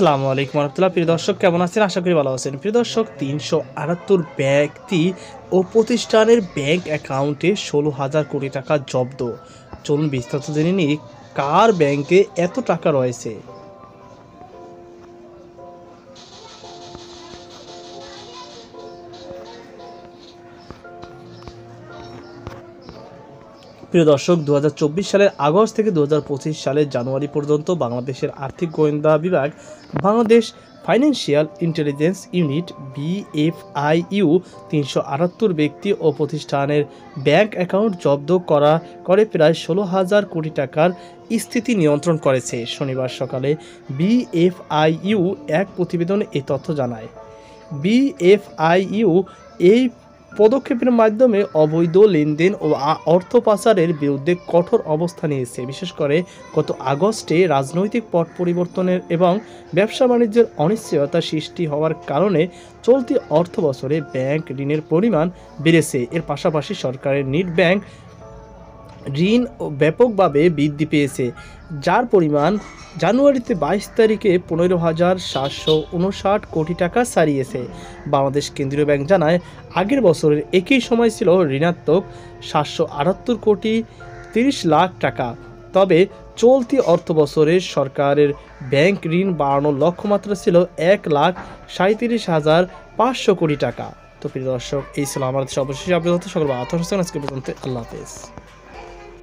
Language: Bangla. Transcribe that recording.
আসসালামু আলাইকুম রহমতুল্লাহ। প্রিয় দর্শক, কেমন আছেন? আশা করি ভালো আছেন। প্রিয় দর্শক, ৩৭৮ ব্যক্তি ও প্রতিষ্ঠানের ব্যাংক অ্যাকাউন্টে ১৬,০০০ কোটি টাকা জব্দ। চলুন বিস্তারিত জেনে নিই কার ব্যাংকে এত টাকা রয়েছে। প্রিয় দর্শক, ২০২৪ সালের আগস্ট থেকে ২০২৫ সালের জানুয়ারি পর্যন্ত বাংলাদেশের আর্থিক গোয়েন্দা বিভাগ Bangladesh financial intelligence unit BFIU ৩৭৮ ব্যক্তি ও প্রতিষ্ঠানের ব্যাংক অ্যাকাউন্ট জব্দ করে প্রায় ১৬,০০০ কোটি টাকার স্থিতি নিয়ন্ত্রণ করেছে। শনিবার সকালে BFIU এক প্রতিবেদনে এই তথ্য জানায়। BFIU এই পদক্ষেপের মাধ্যমে অবৈধ লেনদেন ও অর্থ পাচারের বিরুদ্ধে কঠোর অবস্থান নিয়েছে। বিশেষ করে গত আগস্টে রাজনৈতিক পট পরিবর্তনের এবং ব্যবসা বাণিজ্যের অনিশ্চয়তা সৃষ্টি হওয়ার কারণে চলতি অর্থ বছরে ব্যাংক ঋণের পরিমাণ বেড়েছে। এর পাশাপাশি সরকারের নেট ব্যাংক ঋণ ব্যাপকভাবে বৃদ্ধি পেয়েছে, যার পরিমাণ জানুয়ারিতে ২২ তারিখে ১৫,৭৫৯ কোটি টাকা ছাড়িয়েছে। বাংলাদেশ কেন্দ্রীয় ব্যাংক জানায়, আগের বছরের একই সময় ছিল ঋণাত্মক ৭৭৮ কোটি ৩০ লাখ টাকা। তবে চলতি অর্থ বছরে সরকারের ব্যাংক ঋণ বাড়ানোর লক্ষ্যমাত্রা ছিল ১,৩৭,৫০০ কোটি টাকা। তো প্রিয় দর্শক, এই ছিল আমাদের সর্বশেষ আপডেট। সকল আজকে পর্যন্ত। আল্লাহ হাফেজ।